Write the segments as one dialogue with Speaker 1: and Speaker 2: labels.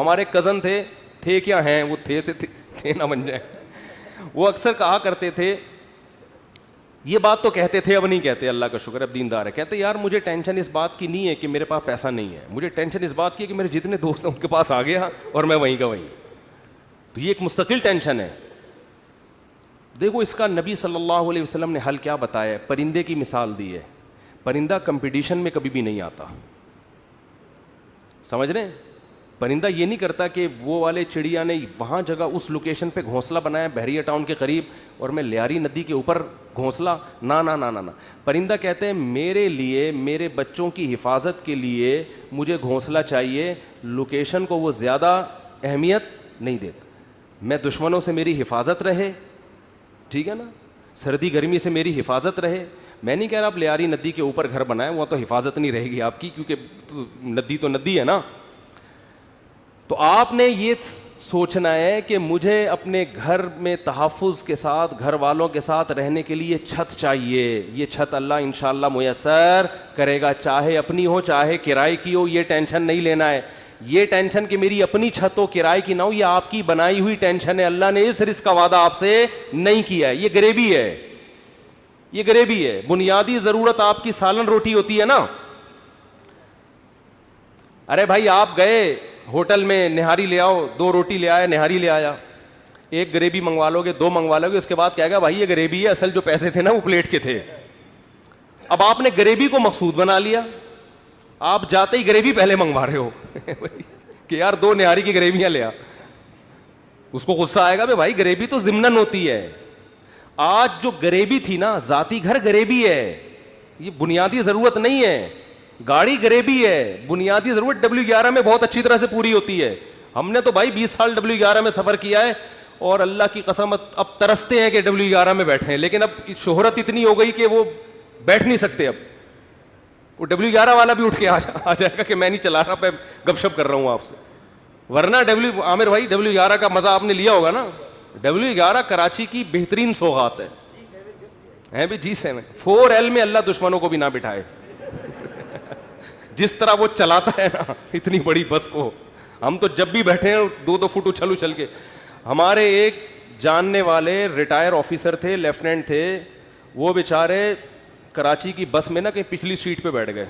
Speaker 1: ہمارے کزن تھے کیا ہیں وہ، تھے سے تھے نہ بن جائے. وہ اکثر کہا کرتے تھے، یہ بات تو کہتے تھے اب نہیں کہتے، اللہ کا شکر اب دیندار ہے. کہتے یار مجھے ٹینشن اس بات کی نہیں ہے کہ میرے پاس پیسہ نہیں ہے، مجھے ٹینشن اس بات کی ہے کہ میرے جتنے دوست ہیں ان کے پاس آ گیا اور میں وہیں کا وہیں. تو یہ ایک مستقل ٹینشن ہے. دیکھو اس کا نبی صلی اللہ علیہ وسلم نے حل کیا بتایا ہے. پرندے کی مثال دی ہے. پرندہ کمپٹیشن میں کبھی بھی نہیں آتا، سمجھ رہے ہیں. پرندہ یہ نہیں کرتا کہ وہ والے چڑیا نے وہاں جگہ اس لوکیشن پہ گھونسلہ بنایا بحریہ ٹاؤن کے قریب اور میں لیاری ندی کے اوپر گھونسلہ، نہ نہ نہ نہ. پرندہ کہتے ہیں میرے لیے، میرے بچوں کی حفاظت کے لیے مجھے گھونسلہ چاہیے، لوکیشن کو وہ زیادہ اہمیت نہیں دیتا. میں دشمنوں سے میری حفاظت رہے، ٹھیک ہے نا، سردی گرمی سے میری حفاظت رہے. میں نہیں کہہ رہا آپ لیاری ندی کے اوپر گھر بنائیں، وہ تو حفاظت نہیں رہے گی آپ کی، کیونکہ ندی تو ندی ہے نا. تو آپ نے یہ سوچنا ہے کہ مجھے اپنے گھر میں تحفظ کے ساتھ، گھر والوں کے ساتھ رہنے کے لیے چھت چاہیے. یہ چھت اللہ انشاءاللہ میسر کرے گا، چاہے اپنی ہو چاہے کرائے کی ہو. یہ ٹینشن نہیں لینا ہے. یہ ٹینشن کہ میری اپنی چھت ہو کرائے کی نہ ہو، یہ آپ کی بنائی ہوئی ٹینشن ہے. اللہ نے اس رزق کا وعدہ آپ سے نہیں کیا ہے. یہ غریبی ہے، یہ غریبی ہے. بنیادی ضرورت آپ کی سالن روٹی ہوتی ہے نا. ارے بھائی آپ گئے ہوٹل میں نہاری لے آؤ، 2 روٹی لے آیا، نہاری لے آیا، 1 غریبی منگوا لو گے، 2 منگوا لو گے، اس کے بعد کہے گا بھائی یہ غریبی ہے، اصل جو پیسے تھے نا وہ پلیٹ کے تھے. اب آپ نے غریبی کو مقصود بنا لیا. آپ جاتے ہی غریبی پہلے منگوا رہے ہو کہ یار 2 نہاری کی غریبیاں لے آ. اس کو غصہ آئے گا بھائی غریبی تو ضمناً ہوتی ہے. آج جو غریبی تھی نا، ذاتی گھر غریبی ہے، یہ بنیادی ضرورت نہیں ہے. گاڑی غریبی ہے، بنیادی ضرورت W11 میں بہت اچھی طرح سے پوری ہوتی ہے. ہم نے تو بھائی 20 سال W11 میں سفر کیا ہے اور اللہ کی قسم اب ترستے ہیں کہ W11 میں بیٹھے ہیں، لیکن اب شہرت اتنی ہو گئی کہ وہ بیٹھ نہیں سکتے. اب وہ W11 والا بھی اٹھ کے آ جائے گا کہ میں نہیں چلا رہا، میں گپ شپ کر رہا ہوں آپ سے. ورنہ عامر بھائی W11 کا مزہ آپ نے لیا ہوگا نا. W11 کراچی کی بہترین سوغات ہے بھی. G7 4L میں اللہ دشمنوں کو بھی نہ بٹھائے. جس طرح وہ چلاتا ہے نا اتنی بڑی بس کو، ہم تو جب بھی بیٹھے ہیں 2 فٹ اچھل کے. ہمارے ایک جاننے والے ریٹائر آفیسر تھے، لیفٹیننٹ تھے، وہ بیچارے کراچی کی بس میں نا کہیں پچھلی سیٹ پہ بیٹھ گئے.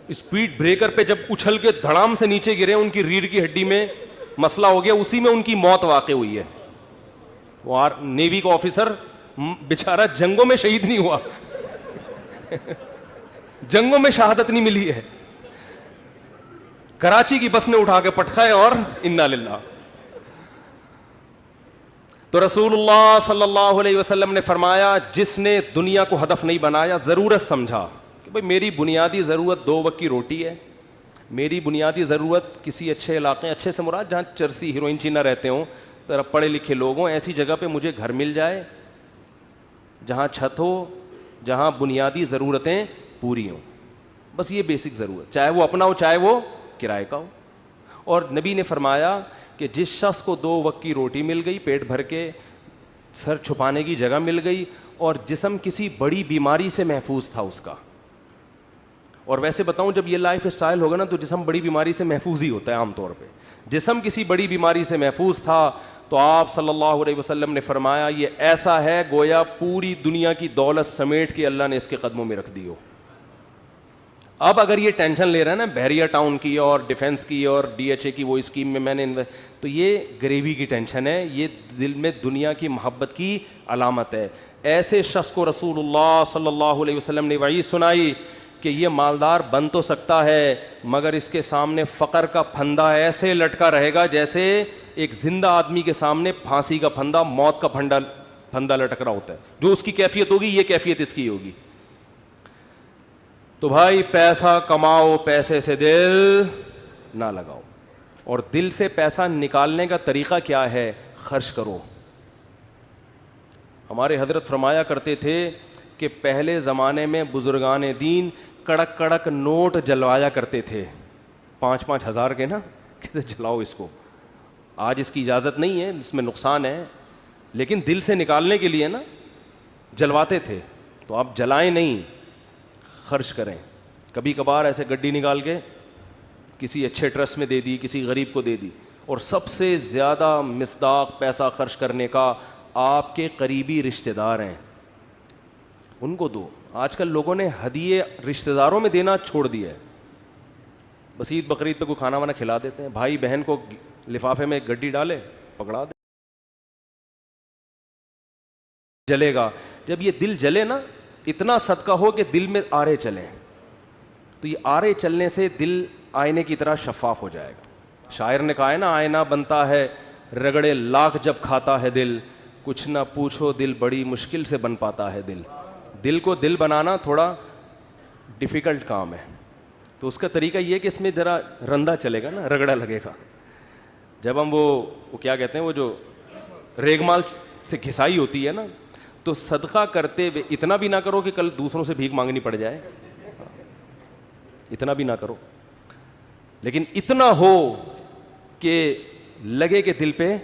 Speaker 1: اسپیڈ بریکر پہ جب اچھل کے دھڑام سے نیچے گرے، ان کی ریڑھ کی ہڈی میں مسئلہ ہو گیا، اسی میں ان کی موت واقع ہوئی ہے. وہ نیوی کا آفیسر بیچارہ جنگوں میں شہید نہیں ہوا جنگوں میں شہادت نہیں ملی ہے، کراچی کی بس نے اٹھا کے پٹکھائے اور انا للہ. تو رسول اللہ صلی اللہ علیہ وسلم نے فرمایا جس نے دنیا کو ہدف نہیں بنایا، ضرورت سمجھا کہ بھئی میری بنیادی ضرورت 2 وقت کی روٹی ہے، میری بنیادی ضرورت کسی اچھے علاقے، اچھے سے مراد جہاں چرسی ہیروئن چی نہ رہتے ہوں، پڑھے لکھے لوگ ہوں، ایسی جگہ پہ مجھے گھر مل جائے جہاں چھت ہو، جہاں بنیادی ضرورتیں پوری ہوں. بس یہ بیسک ضرورت، چاہے وہ اپنا ہو چاہے وہ کرائے کا ہو. اور نبی نے فرمایا کہ جس شخص کو 2 وقت کی روٹی مل گئی، پیٹ بھر کے سر چھپانے کی جگہ مل گئی، اور جسم کسی بڑی بیماری سے محفوظ تھا اس کا. اور ویسے بتاؤں جب یہ لائف اسٹائل ہوگا نا تو جسم بڑی بیماری سے محفوظ ہی ہوتا ہے عام طور پہ. جسم کسی بڑی بیماری سے محفوظ تھا تو آپ صلی اللہ علیہ وسلم نے فرمایا یہ ایسا ہے گویا پوری دنیا کی دولت سمیٹ کے اللہ نے اس کے قدموں میں رکھ دی ہو. اب اگر یہ ٹینشن لے رہا ہے نا بحریہ ٹاؤن کی اور ڈیفنس کی اور DHA کی وہ اسکیم میں نے تو یہ غریبی کی ٹینشن ہے، یہ دل میں دنیا کی محبت کی علامت ہے. ایسے شخص کو رسول اللہ صلی اللہ علیہ وسلم نے وعید سنائی کہ یہ مالدار بن تو سکتا ہے مگر اس کے سامنے فقر کا پھندا ایسے لٹکا رہے گا جیسے ایک زندہ آدمی کے سامنے پھانسی کا پھندا، موت کا پھندا لٹک رہا ہوتا ہے. جو اس کی کیفیت ہوگی یہ کیفیت اس کی ہوگی. تو بھائی پیسہ کماؤ، پیسے سے دل نہ لگاؤ. اور دل سے پیسہ نکالنے کا طریقہ کیا ہے؟ خرچ کرو. ہمارے حضرت فرمایا کرتے تھے کہ پہلے زمانے میں بزرگان دین کڑک کڑک نوٹ جلوایا کرتے تھے، 5-5 ہزار کے نا، کہتے جلاؤ اس کو. آج اس کی اجازت نہیں ہے، اس میں نقصان ہے، لیکن دل سے نکالنے کے لیے نا جلواتے تھے. تو آپ جلائیں نہیں، خرچ کریں. کبھی کبھار ایسے گڈی نکال کے کسی اچھے ٹرسٹ میں دے دی, کسی غریب کو دے دی. اور سب سے زیادہ مصداق پیسہ خرچ کرنے کا آپ کے قریبی رشتہ دار ہیں, ان کو دو. آج کل لوگوں نے ہدیے رشتہ داروں میں دینا چھوڑ دیا ہے. بس عید بقرعید پہ کوئی کھانا وانا کھلا دیتے ہیں, بھائی بہن کو لفافے میں گڈی ڈالے پکڑا دے, جلے گا. جب یہ دل جلے نا, اتنا صدقہ ہو کہ دل میں آرے چلیں, تو یہ آرے چلنے سے دل آئینے کی طرح شفاف ہو جائے گا. شاعر نے کہا ہے نا, آئینہ بنتا ہے رگڑے لاکھ جب کھاتا ہے دل, کچھ نہ پوچھو دل بڑی مشکل سے بن پاتا ہے دل. دل کو دل بنانا تھوڑا ڈیفیکلٹ کام ہے, تو اس کا طریقہ یہ ہے کہ اس میں ذرا رندہ چلے گا نا, رگڑا لگے گا. جب ہم وہ کیا کہتے ہیں, وہ جو ریگمال سے گھسائی ہوتی ہے نا, تو صدقہ کرتے ہوئے اتنا بھی نہ کرو کہ کل دوسروں سے بھیک مانگنی پڑ جائے, اتنا بھی نہ کرو, لیکن اتنا ہو کہ لگے کہ دل پہ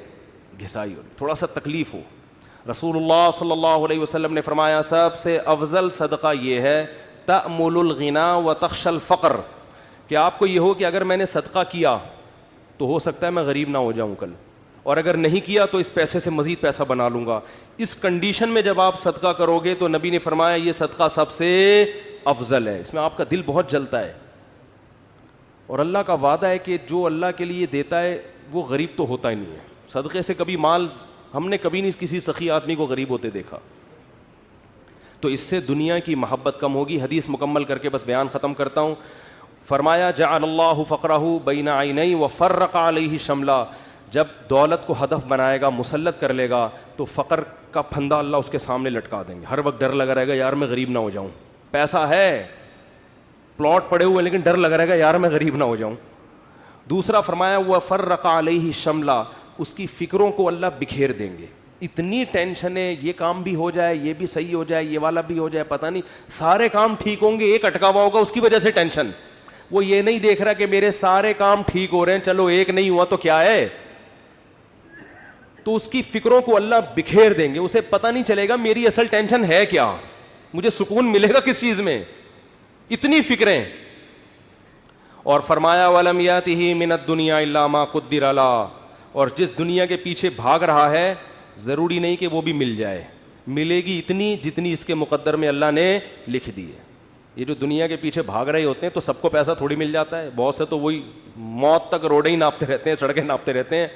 Speaker 1: گھسائی ہو, تھوڑا سا تکلیف ہو. رسول اللہ صلی اللہ علیہ وسلم نے فرمایا سب سے افضل صدقہ یہ ہے تأمل الغنا و تخشى الفقر, کہ آپ کو یہ ہو کہ اگر میں نے صدقہ کیا تو ہو سکتا ہے میں غریب نہ ہو جاؤں کل, اور اگر نہیں کیا تو اس پیسے سے مزید پیسہ بنا لوں گا. اس کنڈیشن میں جب آپ صدقہ کرو گے تو نبی نے فرمایا یہ صدقہ سب سے افضل ہے, اس میں آپ کا دل بہت جلتا ہے. اور اللہ کا وعدہ ہے کہ جو اللہ کے لیے دیتا ہے وہ غریب تو ہوتا ہی نہیں ہے. صدقے سے کبھی مال, ہم نے کبھی نہیں کسی سخی آدمی کو غریب ہوتے دیکھا. تو اس سے دنیا کی محبت کم ہوگی. حدیث مکمل کر کے بس بیان ختم کرتا ہوں. فرمایا جعل اللہ فقرہ بین عینی وفرق علیہ شملا, جب دولت کو ہدف بنائے گا, مسلط کر لے گا, تو فقر کا پھندا اللہ اس کے سامنے لٹکا دیں گے. ہر وقت ڈر لگا رہے گا یار میں غریب نہ ہو جاؤں, پیسہ ہے, پلاٹ پڑے ہوئے, لیکن ڈر لگا رہے گا یار میں غریب نہ ہو جاؤں. دوسرا فرمایا وفرق علیہ شملا, اس کی فکروں کو اللہ بکھیر دیں گے. اتنی ٹینشن ہے, یہ کام بھی ہو جائے, یہ بھی صحیح ہو جائے, یہ والا بھی ہو جائے, پتہ نہیں سارے کام ٹھیک ہوں گے, ایک اٹکا ہوا ہوگا اس کی وجہ سے ٹینشن. وہ یہ نہیں دیکھ رہا کہ میرے سارے کام ٹھیک ہو رہے ہیں, چلو ایک نہیں ہوا تو کیا ہے. تو اس کی فکروں کو اللہ بکھیر دیں گے, اسے پتہ نہیں چلے گا میری اصل ٹینشن ہے کیا, مجھے سکون ملے گا کس چیز میں, اتنی فکریں. اور فرمایا وَلَمْ يَأْتِهِ مِنَ الدُّنْيَا إِلَّا مَا قُدِّرَ لَهُ, اور جس دنیا کے پیچھے بھاگ رہا ہے ضروری نہیں کہ وہ بھی مل جائے, ملے گی اتنی جتنی اس کے مقدر میں اللہ نے لکھ دی ہے. یہ جو دنیا کے پیچھے بھاگ رہے ہوتے ہیں تو سب کو پیسہ تھوڑی مل جاتا ہے, بہت سے تو وہی موت تک روڈیں ہی ناپتے رہتے ہیں, سڑکیں ناپتے رہتے ہیں,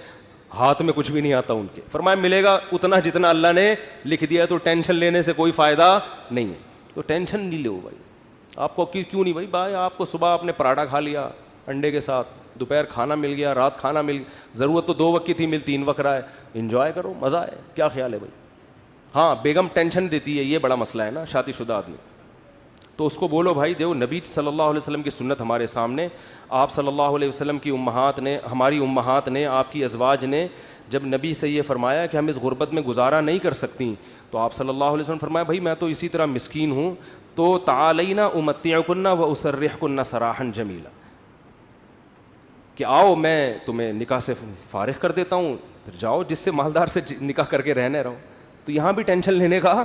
Speaker 1: ہاتھ میں کچھ بھی نہیں آتا ان کے. فرمایا ملے گا اتنا جتنا اللہ نے لکھ دیا ہے, تو ٹینشن لینے سے کوئی فائدہ نہیں ہے. تو ٹینشن نہیں لو بھائی. آپ کو کیوں نہیں بھائی آپ کو صبح آپ نے پراٹھا کھا لیا انڈے کے ساتھ, دوپہر کھانا مل گیا, رات کھانا مل گیا, ضرورت تو 2 وقت کی تھی, مل 3 وقت رہا ہے, انجوائے کرو, مزہ ہے, کیا خیال ہے بھائی. ہاں بیگم ٹینشن دیتی ہے, یہ بڑا مسئلہ ہے نا شادی شدہ آدمی, تو اس کو بولو بھائی جو نبی صلی اللہ علیہ وسلم کی سنت ہمارے سامنے, آپ صلی اللہ علیہ وسلم کی امہات نے, ہماری امہات نے, آپ کی ازواج نے جب نبی سے یہ فرمایا کہ ہم اس غربت میں گزارا نہیں کر سکتی, تو آپ صلی اللہ علیہ وسلم فرمایا بھائی میں تو اسی طرح مسکین ہوں, تو تعالینا امتعکن و اسرحکن سراحا جمیلا, کہ آؤ میں تمہیں نکاح سے فارغ کر دیتا ہوں, پھر جاؤ جس سے مالدار سے نکاح کر کے رہنے رہو. تو یہاں بھی ٹینشن لینے کا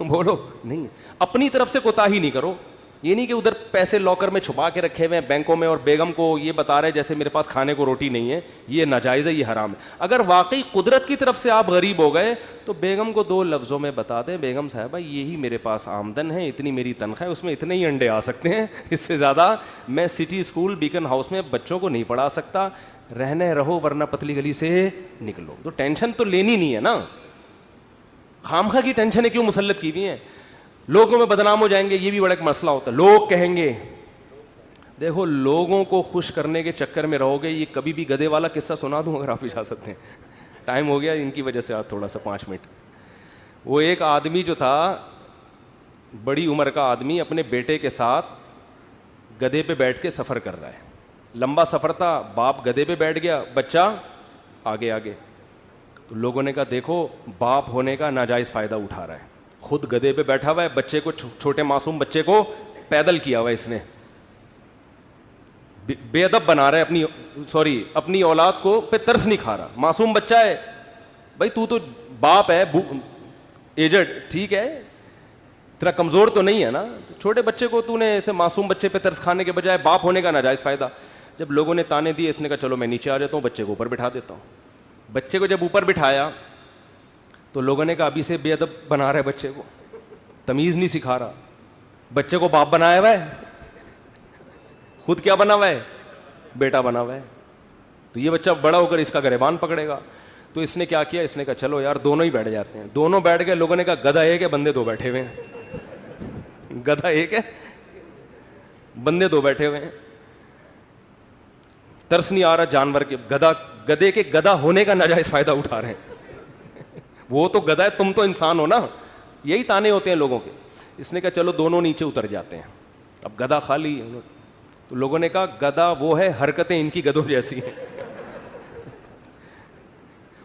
Speaker 1: بولو نہیں, اپنی طرف سے کوتاہی نہیں کرو. یہ نہیں کہ ادھر پیسے لاکر میں چھپا کے رکھے ہوئے ہیں بینکوں میں, اور بیگم کو یہ بتا رہے جیسے میرے پاس کھانے کو روٹی نہیں ہے, یہ ناجائز ہے, یہ حرام ہے. اگر واقعی قدرت کی طرف سے آپ غریب ہو گئے تو بیگم کو 2 لفظوں میں بتا دیں, بیگم صاحبہ یہی میرے پاس آمدن ہے, اتنی میری تنخواہ ہے, اس میں اتنے ہی انڈے آ سکتے ہیں, اس سے زیادہ میں سٹی اسکول بیکن ہاؤس میں بچوں کو نہیں پڑھا سکتا, رہنے رہو ورنہ پتلی گلی سے نکلو. تو ٹینشن تو لینی نہیں ہے نا, خامخواہ کی ٹینشنیں کیوں مسلط کی ہوئی ہیں. لوگوں میں بدنام ہو جائیں گے, یہ بھی بڑا ایک مسئلہ ہوتا ہے. لوگ کہیں گے, دیکھو لوگوں کو خوش کرنے کے چکر میں رہو گے. یہ کبھی بھی گدھے والا قصہ سنا دوں اگر آپ اجازت سکتے ہیں, ٹائم ہو گیا ان کی وجہ سے, آج تھوڑا سا 5 منٹ. وہ ایک آدمی جو تھا, بڑی عمر کا آدمی, اپنے بیٹے کے ساتھ گدھے پہ بیٹھ کے سفر کر رہا ہے. لمبا سفر تھا, باپ گدھے پہ بیٹھ گیا, بچہ آگے آگے. تو لوگوں نے کہا دیکھو باپ ہونے کا ناجائز فائدہ اٹھا رہا ہے, خود گدھے پہ بیٹھا ہوا ہے, بچے کو, چھوٹے معصوم بچے کو پیدل کیا ہوا ہے اس نے, بے ادب بنا رہا ہے, اپنی اولاد کو پہ ترس نہیں کھا رہا. معصوم بچہ ہے بھائی, تو باپ ہے, ایجڈ ٹھیک ہے, تیرا کمزور تو نہیں ہے نا, چھوٹے بچے کو تو نے ایسے معصوم بچے پہ ترس کھانے کے بجائے باپ ہونے کا ناجائز فائدہ. جب لوگوں نے تانے دیے اس نے کہا چلو میں نیچے آ جاتا ہوں, بچے کو اوپر بٹھا دیتا ہوں. بچے کو جب اوپر بٹھایا تو لوگوں نے کہا ابھی سے بے ادب بنا رہا ہے بچے کو, تمیز نہیں سکھا رہا. بچے کو باپ بنایا ہوا ہے, خود کیا بنا ہوا ہے, بیٹا بنا ہوا ہے. تو یہ بچہ بڑا ہو کر اس کا گریبان پکڑے گا. تو اس نے کیا کیا, اس نے کہا چلو یار دونوں ہی بیٹھ جاتے ہیں. دونوں بیٹھ گئے. لوگوں نے کہا گدھا ایک ہے بندے دو بیٹھے ہوئے ہیں. گدھا ایک ہے بندے دو بیٹھے ہوئے ہیں. ترس نہیں آ رہا جانور کے, گدھے کے گدھا ہونے کا ناجائز فائدہ اٹھا رہے ہیں. وہ تو گدھا ہے, تم تو انسان ہو نا. یہی تانے ہوتے ہیں لوگوں کے. اس نے کہا چلو دونوں نیچے اتر جاتے ہیں. اب گدھا خالی ہے. تو لوگوں نے کہا گدھا وہ ہے, حرکتیں ان کی گدھوں جیسی ہیں.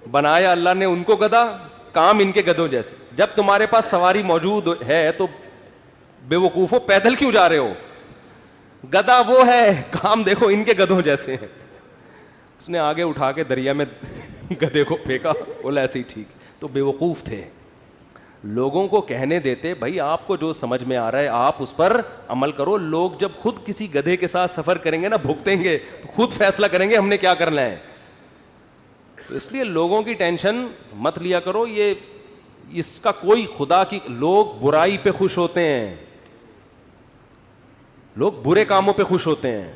Speaker 1: بنایا اللہ نے ان کو گدھا, کام ان کے گدھوں جیسے. جب تمہارے پاس سواری موجود ہے تو بے وقوفو پیدل کیوں جا رہے ہو؟ گدھا وہ ہے, کام دیکھو ان کے گدھوں جیسے ہیں. اس نے آگے اٹھا کے دریا میں گدھے کو پھینکا, بولا ایسے ہی ٹھیک. تو بے وقوف تھے. لوگوں کو کہنے دیتے بھائی آپ کو جو سمجھ میں آ رہا ہے آپ اس پر عمل کرو. لوگ جب خود کسی گدھے کے ساتھ سفر کریں گے نا, بھگتیں گے, تو خود فیصلہ کریں گے ہم نے کیا کرنا ہے. تو اس لیے لوگوں کی ٹینشن مت لیا کرو. یہ اس کا کوئی خدا کی, لوگ برائی پہ خوش ہوتے ہیں, لوگ برے کاموں پہ خوش ہوتے ہیں,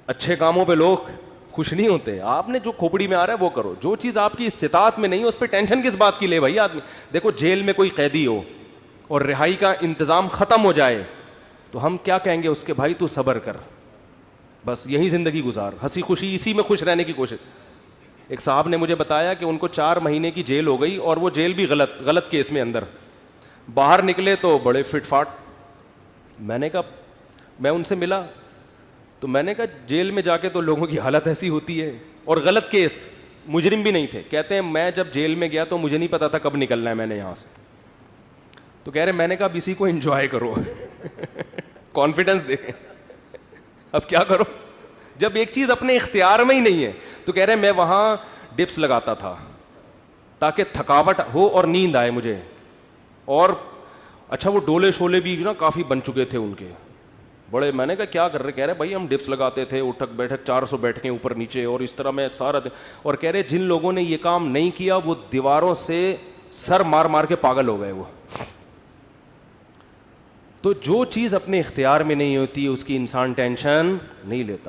Speaker 1: اچھے کاموں پہ لوگ خوش نہیں ہوتے. آپ نے جو کھوپڑی میں آ رہا ہے وہ کرو. جو چیز آپ کی استطاعت میں نہیں ہے اس پہ ٹینشن کس بات کی لے بھائی آدمی. دیکھو جیل میں کوئی قیدی ہو اور رہائی کا انتظام ختم ہو جائے تو ہم کیا کہیں گے اس کے, بھائی تو صبر کر, بس یہی زندگی گزار, ہنسی خوشی اسی میں خوش رہنے کی کوشش. ایک صاحب نے مجھے بتایا کہ ان کو 4 مہینے کی جیل ہو گئی اور وہ جیل بھی غلط کیس میں اندر. باہر نکلے تو بڑے فٹ فاٹ. میں نے کہا, میں ان سے ملا تو میں نے کہا جیل میں جا کے تو لوگوں کی حالت ایسی ہوتی ہے, اور غلط کیس, مجرم بھی نہیں تھے. کہتے ہیں میں جب جیل میں گیا تو مجھے نہیں پتا تھا کب نکلنا ہے میں نے یہاں سے. تو کہہ رہے میں نے کہا اب اسی کو انجوائے کرو, کانفیڈنس دیکھیں. اب کیا کرو جب ایک چیز اپنے اختیار میں ہی نہیں ہے. تو کہہ رہے میں وہاں ڈپس لگاتا تھا تاکہ تھکاوٹ ہو اور نیند آئے مجھے. اور اچھا وہ ڈولے شولے بھی نا کافی بن چکے تھے ان کے بڑے. میں نے کہا کیا کر رہے؟ کہہ رہے بھائی ہم ڈپس لگاتے تھے, اٹھک بیٹھک 400 بیٹھکیں اوپر نیچے, اور اس طرح میں سارا. اور کہہ رہے جن لوگوں نے یہ کام نہیں کیا وہ دیواروں سے سر مار مار کے پاگل ہو گئے وہ. تو جو چیز اپنے اختیار میں نہیں ہوتی اس کی انسان ٹینشن نہیں لیتا.